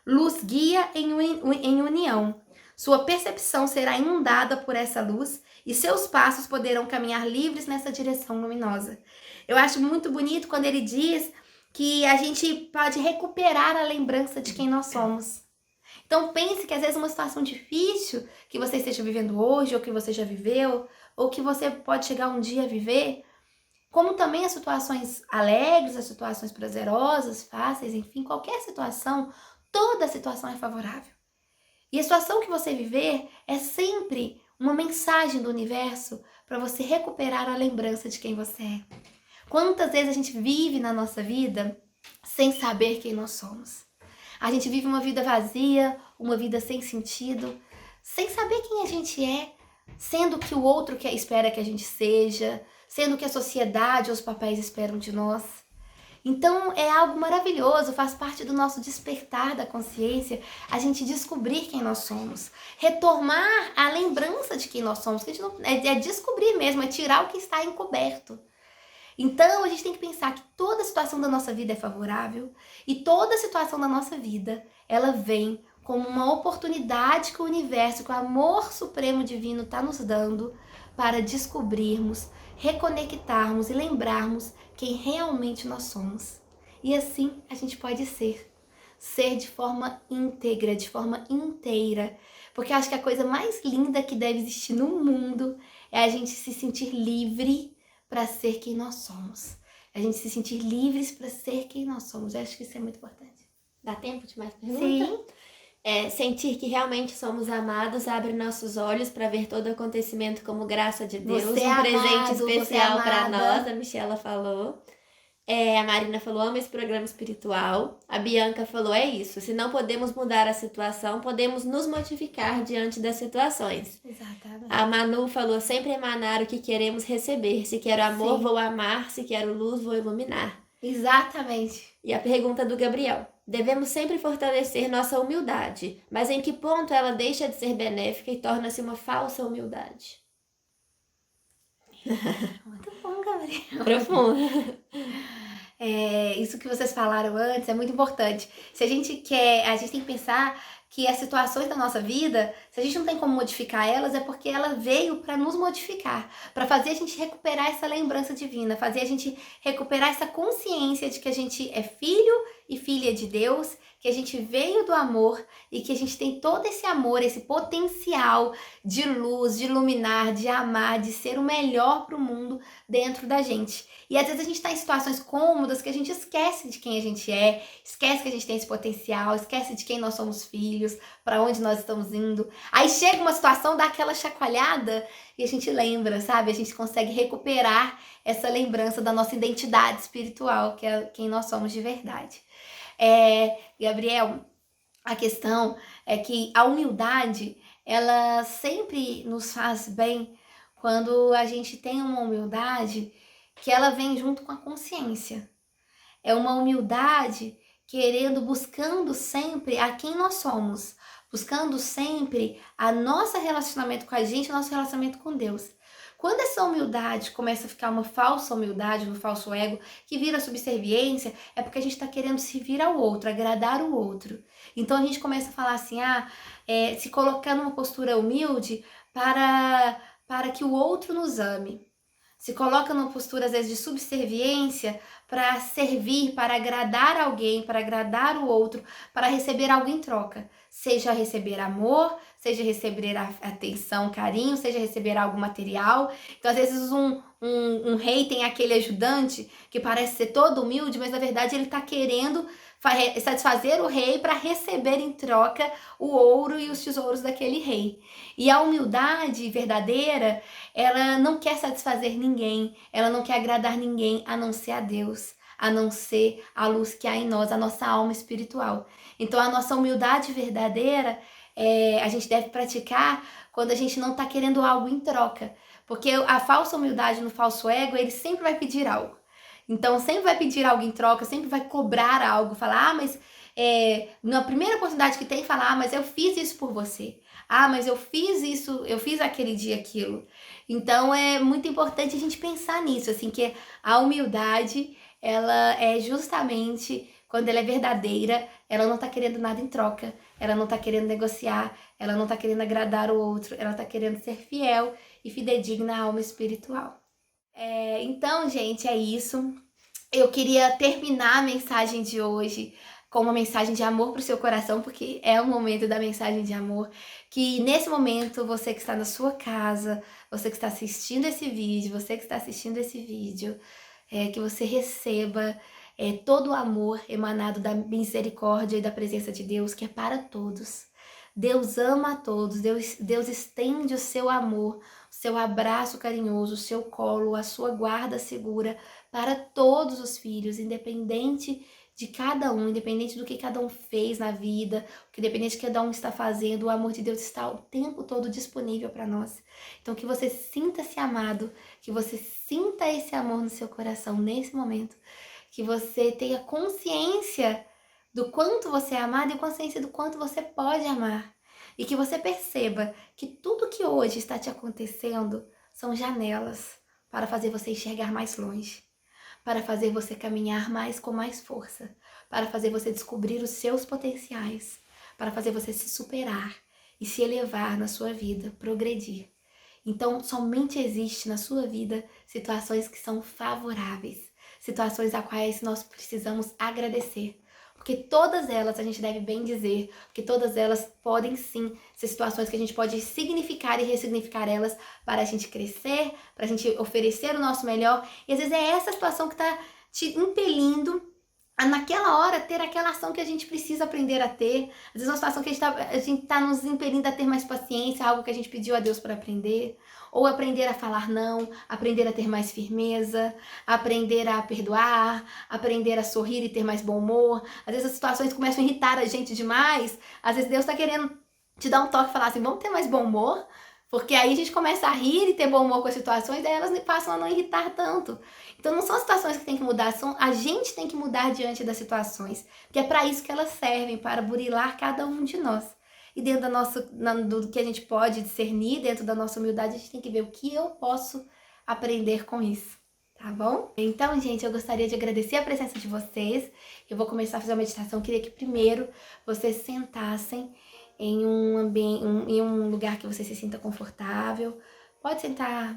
Luz guia em união. Sua percepção será inundada por essa luz e seus passos poderão caminhar livres nessa direção luminosa. Eu acho muito bonito quando ele diz que a gente pode recuperar a lembrança de quem nós somos. Então pense que às vezes uma situação difícil que você esteja vivendo hoje, ou que você já viveu, ou que você pode chegar um dia a viver, como também as situações alegres, as situações prazerosas, fáceis, enfim, qualquer situação, toda situação é favorável. E a situação que você viver é sempre uma mensagem do universo para você recuperar a lembrança de quem você é. Quantas vezes a gente vive na nossa vida sem saber quem nós somos? A gente vive uma vida vazia, uma vida sem sentido, sem saber quem a gente é, sendo que o outro espera que a gente seja, sendo que a sociedade ou os papéis esperam de nós. Então é algo maravilhoso, faz parte do nosso despertar da consciência, a gente descobrir quem nós somos, retomar a lembrança de quem nós somos, que a gente não, é descobrir mesmo, é tirar o que está encoberto. Então a gente tem que pensar que toda situação da nossa vida é favorável e toda situação da nossa vida, ela vem como uma oportunidade que o universo, que o amor supremo divino está nos dando para descobrirmos, reconectarmos e lembrarmos quem realmente nós somos. E assim a gente pode ser. Ser de forma íntegra, de forma inteira. Porque eu acho que a coisa mais linda que deve existir no mundo é a gente se sentir livre para ser quem nós somos. A gente se sentir livres para ser quem nós somos. Eu acho que isso é muito importante. Dá tempo de mais perguntas? Sim. Sentir que realmente somos amados abre nossos olhos para ver todo acontecimento como graça de Deus. Você é um presente amado, você é especial para amada. nós, a Michela falou. A Marina falou, amo esse programa espiritual. A Bianca falou, é isso. Se não podemos mudar a situação, podemos nos modificar diante das situações. Exatamente. A Manu falou, sempre emanar o que queremos receber. Se quero amor, Sim. vou amar. Se quero luz, vou iluminar. Exatamente. E a pergunta do Gabriel. Devemos sempre fortalecer nossa humildade, mas em que ponto ela deixa de ser benéfica e torna-se uma falsa humildade? Muito bom, Gabriel. Profundo. Isso que vocês falaram antes é muito importante. Se a gente quer, a gente tem que pensar que as situações da nossa vida, se a gente não tem como modificar elas, é porque ela veio para nos modificar, para fazer a gente recuperar essa lembrança divina, fazer a gente recuperar essa consciência de que a gente é filho e filha de Deus, que a gente veio do amor e que a gente tem todo esse amor, esse potencial de luz, de iluminar, de amar, de ser o melhor para o mundo dentro da gente. E às vezes a gente está em situações cômodas que a gente esquece de quem a gente é, esquece que a gente tem esse potencial, esquece de quem nós somos filhos, para onde nós estamos indo. Aí chega uma situação, dá aquela chacoalhada e a gente lembra, sabe? A gente consegue recuperar essa lembrança da nossa identidade espiritual, que é quem nós somos de verdade. Gabriel, a questão é que a humildade, ela sempre nos faz bem quando a gente tem uma humildade que ela vem junto com a consciência. É uma humildade buscando sempre a quem nós somos, buscando sempre a nosso relacionamento com a gente, o nosso relacionamento com Deus. Quando essa humildade começa a ficar uma falsa humildade, um falso ego, que vira subserviência, é porque a gente está querendo servir ao outro, agradar o outro. Então a gente começa a falar assim, se colocar numa postura humilde para que o outro nos ame. Se coloca numa postura, às vezes, de subserviência para servir, para agradar alguém, para agradar o outro, para receber algo em troca. Seja receber amor, seja receber atenção, carinho, seja receber algo material. Então, às vezes, um rei tem aquele ajudante que parece ser todo humilde, mas, na verdade, ele está querendo satisfazer o rei para receber em troca o ouro e os tesouros daquele rei. E a humildade verdadeira, ela não quer satisfazer ninguém, ela não quer agradar ninguém a não ser a Deus, a não ser a luz que há em nós, a nossa alma espiritual. Então a nossa humildade verdadeira, a gente deve praticar quando a gente não está querendo algo em troca. Porque a falsa humildade no falso ego, ele sempre vai pedir algo. Então sempre vai pedir algo em troca, sempre vai cobrar algo, falar, mas na primeira oportunidade que tem, falar, mas eu fiz isso por você. Mas eu fiz isso, eu fiz aquele dia aquilo. Então é muito importante a gente pensar nisso, assim, que a humildade, ela é justamente quando ela é verdadeira, ela não tá querendo nada em troca, ela não tá querendo negociar, ela não tá querendo agradar o outro, ela tá querendo ser fiel e fidedigna à alma espiritual. Então, gente, é isso. Eu queria terminar a mensagem de hoje com uma mensagem de amor para o seu coração, porque é o momento da mensagem de amor. Que nesse momento, você que está na sua casa, você que está assistindo esse vídeo, que você receba todo o amor emanado da misericórdia e da presença de Deus, que é para todos. Deus ama a todos, Deus estende o seu amor, o seu abraço carinhoso, o seu colo, a sua guarda segura para todos os filhos, independente de cada um, independente do que cada um fez na vida, independente do que cada um está fazendo, o amor de Deus está o tempo todo disponível para nós. Então que você sinta-se amado, que você sinta esse amor no seu coração nesse momento, que você tenha consciência do quanto você é amado e consciência do quanto você pode amar. E que você perceba que tudo que hoje está te acontecendo são janelas para fazer você enxergar mais longe, para fazer você caminhar com mais força, para fazer você descobrir os seus potenciais, para fazer você se superar e se elevar na sua vida, progredir. Então, somente existe na sua vida situações que são favoráveis, situações a quais nós precisamos agradecer. Porque todas elas, a gente deve bem dizer, que todas elas podem sim ser situações que a gente pode significar e ressignificar elas para a gente crescer, para a gente oferecer o nosso melhor. E às vezes é essa situação que está te impelindo a naquela hora ter aquela ação que a gente precisa aprender a ter. Às vezes é uma situação que a gente tá nos impelindo a ter mais paciência, algo que a gente pediu a Deus para aprender. Ou aprender a falar não, aprender a ter mais firmeza, aprender a perdoar, aprender a sorrir e ter mais bom humor. Às vezes as situações começam a irritar a gente demais. Às vezes Deus está querendo te dar um toque e falar assim, vamos ter mais bom humor? Porque aí a gente começa a rir e ter bom humor com as situações, daí elas passam a não irritar tanto. Então não são as situações que tem que mudar, a gente tem que mudar diante das situações. Que é para isso que elas servem, para burilar cada um de nós. E dentro do que a gente pode discernir, dentro da nossa humildade, a gente tem que ver o que eu posso aprender com isso. Tá bom? Então, gente, eu gostaria de agradecer a presença de vocês. Eu vou começar a fazer uma meditação. Eu queria que primeiro vocês sentassem em um ambiente, em um lugar que você se sinta confortável. Pode sentar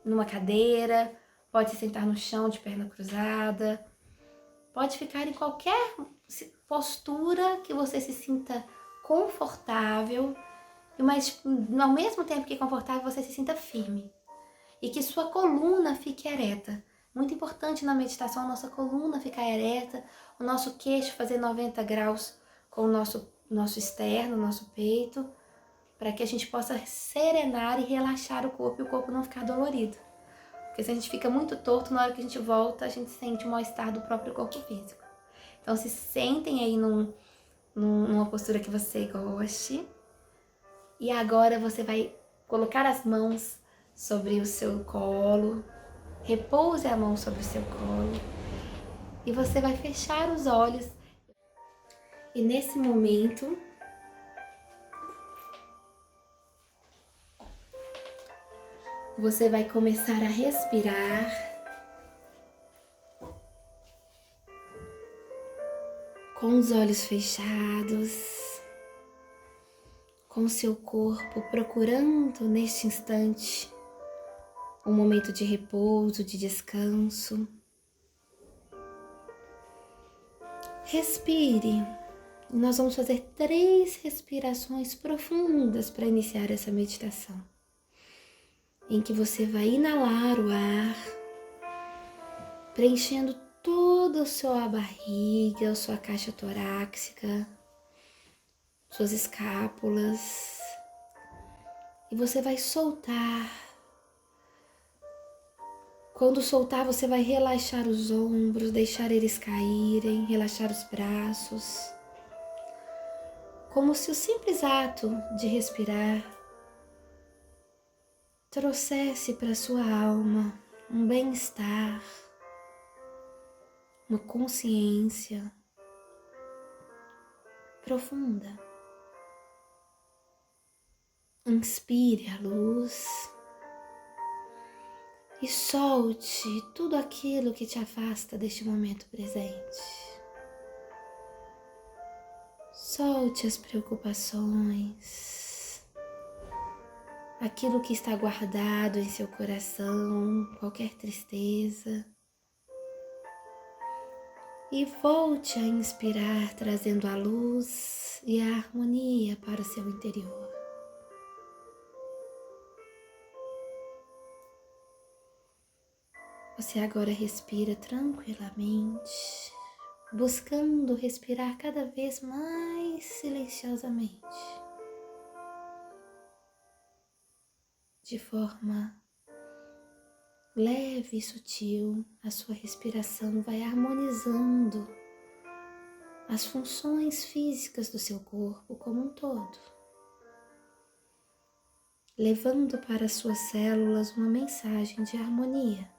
numa cadeira, pode se sentar no chão de perna cruzada, pode ficar em qualquer postura que você se sinta confortável, mas ao mesmo tempo que confortável você se sinta firme. E que sua coluna fique ereta. Muito importante na meditação a nossa coluna ficar ereta, o nosso queixo fazer 90 graus com o nosso externo, nosso peito, para que a gente possa serenar e relaxar o corpo e o corpo não ficar dolorido. Porque se a gente fica muito torto, na hora que a gente volta, a gente sente o mal-estar do próprio corpo físico. Então se sentem aí numa postura que você goste. E agora você vai colocar as mãos sobre o seu colo, repouse a mão sobre o seu colo e você vai fechar os olhos. E nesse momento, você vai começar a respirar com os olhos fechados, com o seu corpo procurando neste instante um momento de repouso, de descanso. Respire. Nós vamos fazer 3 respirações profundas para iniciar essa meditação, em que você vai inalar o ar, preenchendo toda a sua barriga, a sua caixa torácica, suas escápulas, e você vai soltar. Quando soltar, você vai relaxar os ombros, deixar eles caírem, relaxar os braços, como se o simples ato de respirar trouxesse para sua alma um bem-estar, uma consciência profunda. Inspire a luz e solte tudo aquilo que te afasta deste momento presente. Solte as preocupações, aquilo que está guardado em seu coração, qualquer tristeza. E volte a inspirar, trazendo a luz e a harmonia para o seu interior. Você agora respira tranquilamente, buscando respirar cada vez mais silenciosamente, de forma leve e sutil. A sua respiração vai harmonizando as funções físicas do seu corpo como um todo, levando para as suas células uma mensagem de harmonia,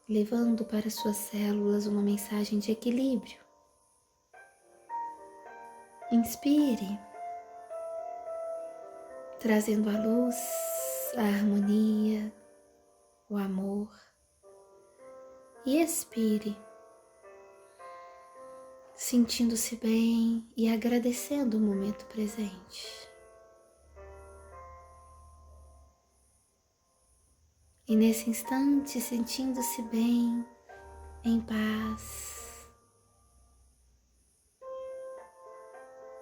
levando para as suas células uma mensagem de equilíbrio. Inspire, trazendo a luz, a harmonia, o amor, e expire, sentindo-se bem e agradecendo o momento presente. E nesse instante, sentindo-se bem, em paz,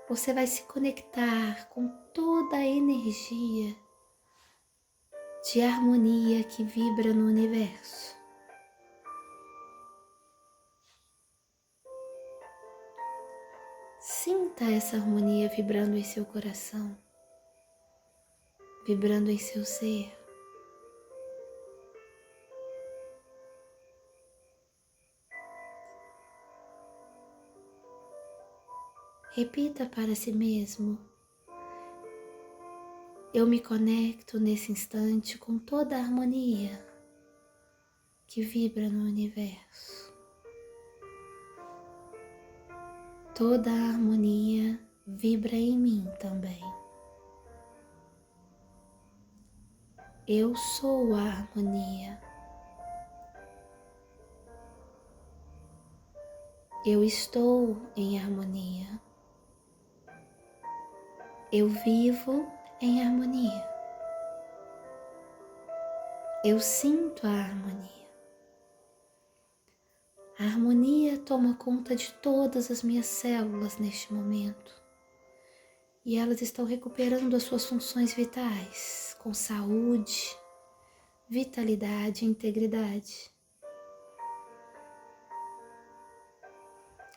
você vai se conectar com toda a energia de harmonia que vibra no universo. Sinta essa harmonia vibrando em seu coração, vibrando em seu ser. Repita para si mesmo: eu me conecto nesse instante com toda a harmonia que vibra no universo. Toda a harmonia vibra em mim também. Eu sou a harmonia. Eu estou em harmonia. Eu vivo em harmonia. Eu sinto a harmonia. A harmonia toma conta de todas as minhas células neste momento. E elas estão recuperando as suas funções vitais, com saúde, vitalidade e integridade.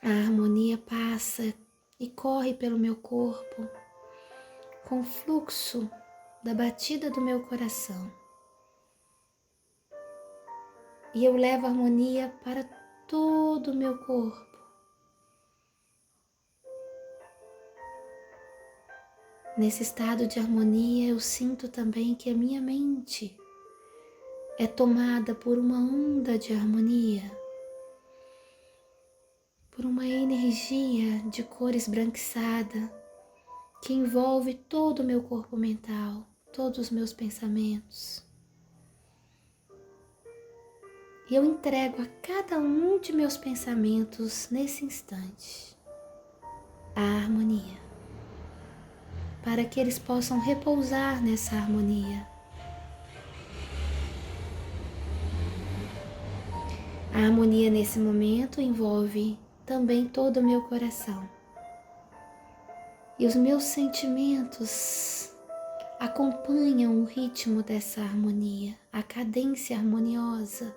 A harmonia passa e corre pelo meu corpo com o fluxo da batida do meu coração. E eu levo a harmonia para todo o meu corpo. Nesse estado de harmonia, eu sinto também que a minha mente é tomada por uma onda de harmonia, por uma energia de cor esbranquiçada que envolve todo o meu corpo mental, todos os meus pensamentos. E eu entrego a cada um de meus pensamentos nesse instante a harmonia, para que eles possam repousar nessa harmonia. A harmonia nesse momento envolve também todo o meu coração. E os meus sentimentos acompanham o ritmo dessa harmonia, a cadência harmoniosa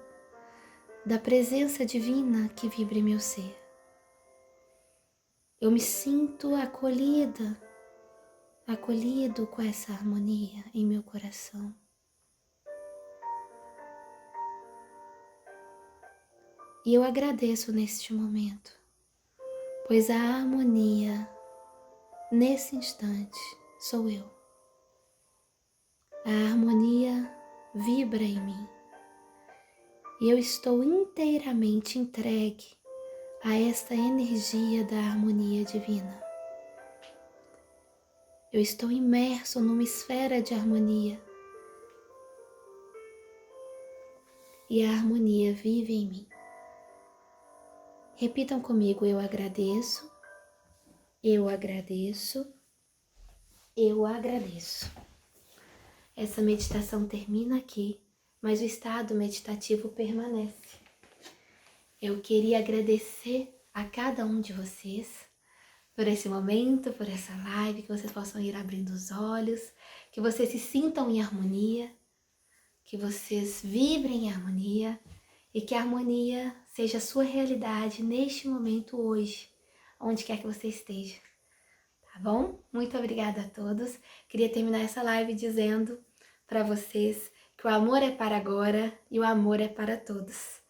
da presença divina que vibra em meu ser. Eu me sinto acolhido com essa harmonia em meu coração. E eu agradeço neste momento, pois a harmonia nesse instante sou eu. A harmonia vibra em mim e eu estou inteiramente entregue a esta energia da harmonia divina. Eu estou imerso numa esfera de harmonia e a harmonia vive em mim. Repitam comigo: eu agradeço, eu agradeço, eu agradeço. Essa meditação termina aqui, mas o estado meditativo permanece. Eu queria agradecer a cada um de vocês por esse momento, por essa live, que vocês possam ir abrindo os olhos, que vocês se sintam em harmonia, que vocês vibrem em harmonia e que a harmonia seja a sua realidade neste momento hoje, onde quer que você esteja. Tá bom? Muito obrigada a todos. Queria terminar essa live dizendo para vocês que o amor é para agora e o amor é para todos.